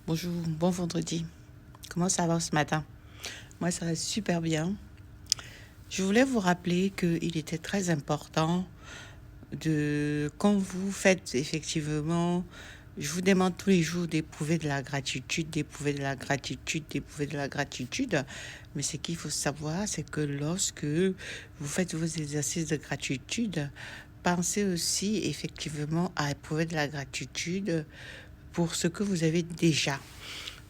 Bonjour, bon vendredi. Comment ça va ce matin? Moi, ça va super bien. Je voulais vous rappeler qu'il était très important quand vous faites effectivement, je vous demande tous les jours d'éprouver de la gratitude, d'éprouver de la gratitude, d'éprouver de la gratitude. Mais ce qu'il faut savoir, c'est que lorsque vous faites vos exercices de gratitude, pensez aussi effectivement à éprouver de la gratitude pour ce que vous avez déjà.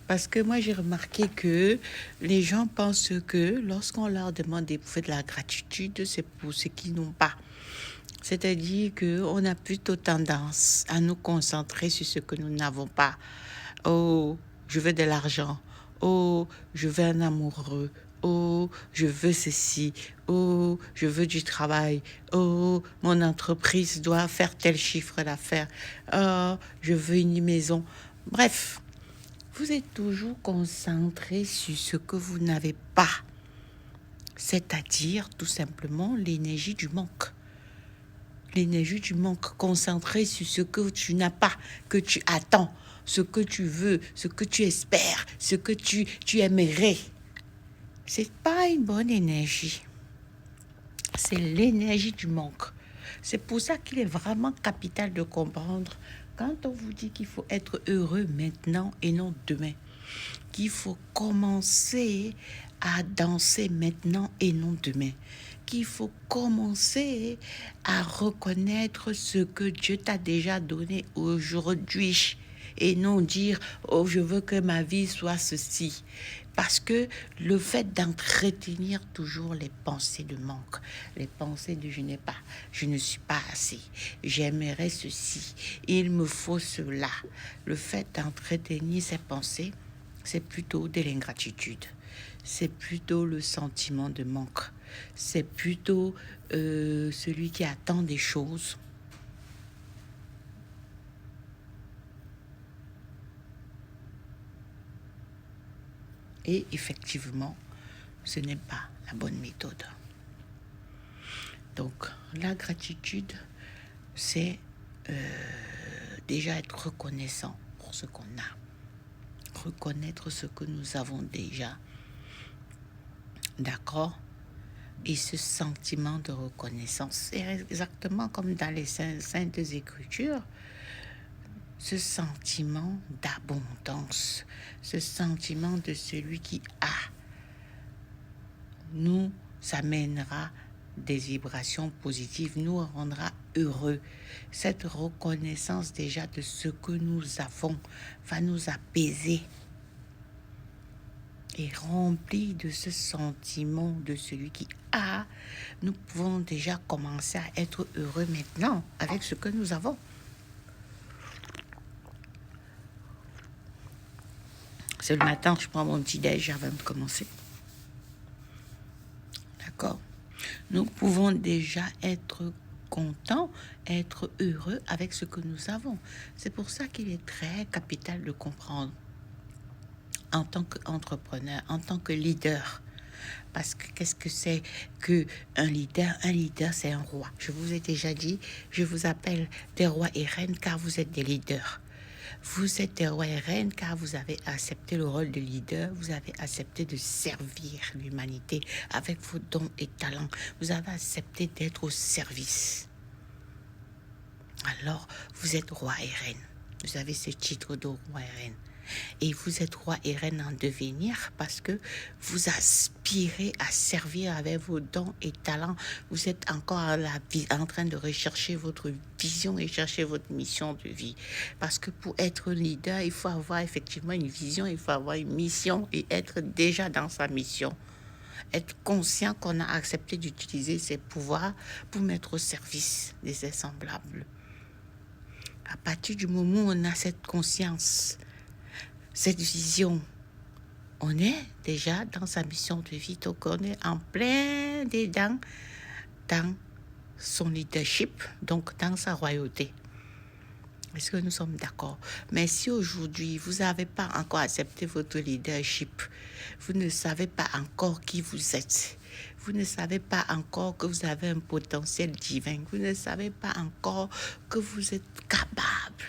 Parce que moi, j'ai remarqué que les gens pensent que lorsqu'on leur demande d'éprouver de la gratitude, c'est pour ce qu'ils n'ont pas. C'est-à-dire qu'on a plutôt tendance à nous concentrer sur ce que nous n'avons pas. Oh, je veux de l'argent. Oh, je veux un amoureux. Oh, je veux ceci. Oh, je veux du travail. Oh, mon entreprise doit faire tel chiffre d'affaires. Oh, je veux une maison. Bref, vous êtes toujours concentré sur ce que vous n'avez pas, c'est-à-dire tout simplement l'énergie du manque. L'énergie du manque, concentré sur ce que tu n'as pas, que tu attends, ce que tu veux, ce que tu espères, ce que tu aimerais. C'est pas une bonne énergie. C'est l'énergie du manque. C'est pour ça qu'il est vraiment capital de comprendre quand on vous dit qu'il faut être heureux maintenant et non demain, qu'il faut commencer à danser maintenant et non demain, qu'il faut commencer à reconnaître ce que Dieu t'a déjà donné aujourd'hui et non dire oh je veux que ma vie soit ceci, parce que le fait d'entretenir toujours les pensées de manque, les pensées de je n'ai pas, je ne suis pas assez, j'aimerais ceci, il me faut cela, le fait d'entretenir ces pensées, c'est plutôt de l'ingratitude. C'est plutôt le sentiment de manque. C'est plutôt celui qui attend des choses. Et effectivement, ce n'est pas la bonne méthode. Donc, la gratitude, c'est déjà être reconnaissant pour ce qu'on a. Reconnaître ce que nous avons déjà. D'accord? Et ce sentiment de reconnaissance, c'est exactement comme dans les saintes écritures, ce sentiment d'abondance, ce sentiment de celui qui a, nous amènera des vibrations positives, nous rendra heureux. Cette reconnaissance déjà de ce que nous avons va nous apaiser et rempli de ce sentiment de celui qui a, nous pouvons déjà commencer à être heureux maintenant avec ce que nous avons. C'est le matin, je prends mon petit déj avant de commencer. D'accord? Nous pouvons déjà être contents, être heureux avec ce que nous avons. C'est pour ça qu'il est très capital de comprendre en tant qu'entrepreneur, en tant que leader. Parce que qu'est-ce que c'est qu'un leader? Un leader, c'est un roi. Je vous ai déjà dit, je vous appelle des rois et reines car vous êtes des leaders. Vous êtes des rois et reines car vous avez accepté le rôle de leader, vous avez accepté de servir l'humanité avec vos dons et talents. Vous avez accepté d'être au service. Alors, vous êtes roi et reine. Vous avez ce titre de roi et reine. Et vous êtes roi et reine en devenir parce que vous aspirez à servir avec vos dons et talents. Vous êtes encore en train de rechercher votre vision et chercher votre mission de vie. Parce que pour être leader, il faut avoir effectivement une vision, il faut avoir une mission et être déjà dans sa mission. Être conscient qu'on a accepté d'utiliser ses pouvoirs pour mettre au service de ses semblables. À partir du moment où on a cette conscience, cette vision, on est déjà dans sa mission de vie, donc on est en plein dedans dans son leadership, donc dans sa royauté. Est-ce que nous sommes d'accord? Mais si aujourd'hui, vous n'avez pas encore accepté votre leadership, vous ne savez pas encore qui vous êtes, vous ne savez pas encore que vous avez un potentiel divin, vous ne savez pas encore que vous êtes capable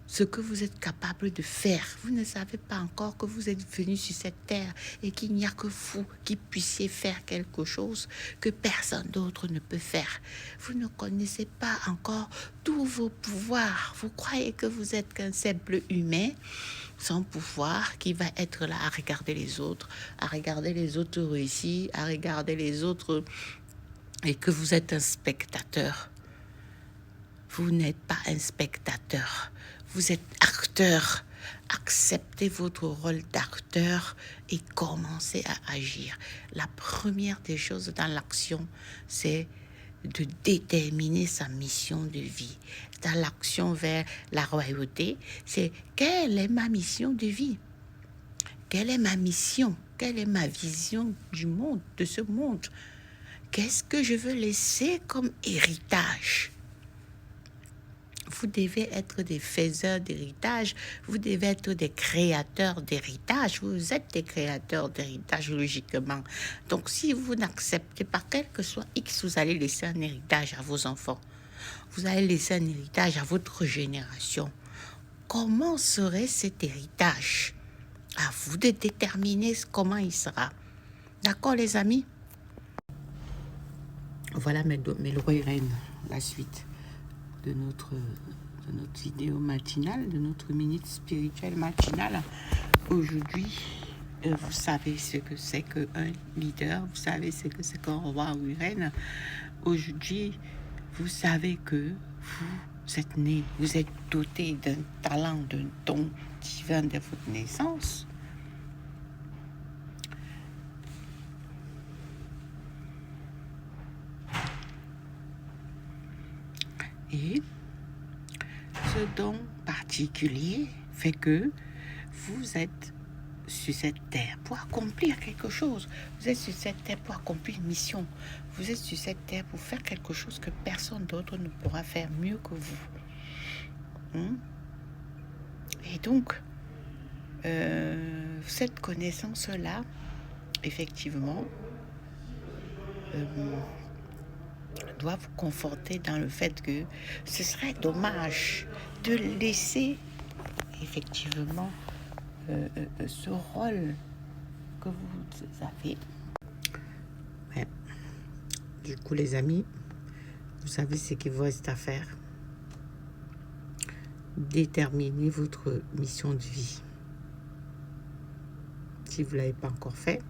ce que vous êtes capable de faire. Vous ne savez pas encore que vous êtes venu sur cette terre et qu'il n'y a que vous qui puissiez faire quelque chose que personne d'autre ne peut faire. Vous ne connaissez pas encore tous vos pouvoirs. Vous croyez que vous êtes qu'un simple humain sans pouvoir qui va être là à regarder les autres réussir, à regarder les autres et que vous êtes un spectateur. Vous n'êtes pas un spectateur. Vous êtes acteur. Acceptez votre rôle d'acteur et commencez à agir. La première des choses dans l'action, c'est de déterminer sa mission de vie. Dans l'action vers la royauté, c'est quelle est ma mission de vie? Quelle est ma mission? Quelle est ma vision du monde, de ce monde? Qu'est-ce que je veux laisser comme héritage? Vous devez être des faiseurs d'héritage, vous devez être des créateurs d'héritage, vous êtes des créateurs d'héritage logiquement. Donc si vous n'acceptez pas, quel que soit X, vous allez laisser un héritage à vos enfants. Vous allez laisser un héritage à votre génération. Comment serait cet héritage? À vous de déterminer comment il sera. D'accord les amis? Voilà mes lois et reines, la suite de notre vidéo matinale, de notre minute spirituelle matinale. Aujourd'hui, vous savez ce que c'est qu'un leader, vous savez ce que c'est qu'un roi ou une reine. Aujourd'hui, vous savez que vous êtes né, vous êtes doté d'un talent, d'un don divin de votre naissance. Et ce don particulier fait que vous êtes sur cette terre pour accomplir quelque chose. Vous êtes sur cette terre pour accomplir une mission. Vous êtes sur cette terre pour faire quelque chose que personne d'autre ne pourra faire mieux que vous. Et donc, cette connaissance-là, effectivement, doit vous conforter dans le fait que ce serait dommage de laisser effectivement ce rôle que vous avez. Ouais. Du coup, les amis, vous savez ce qu'il vous reste à faire. Déterminez votre mission de vie. Si vous ne l'avez pas encore fait,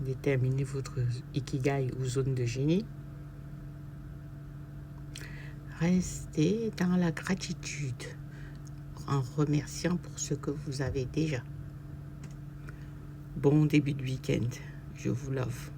déterminez votre ikigai ou zone de génie. Restez dans la gratitude en remerciant pour ce que vous avez déjà. Bon début de week-end. Je vous love.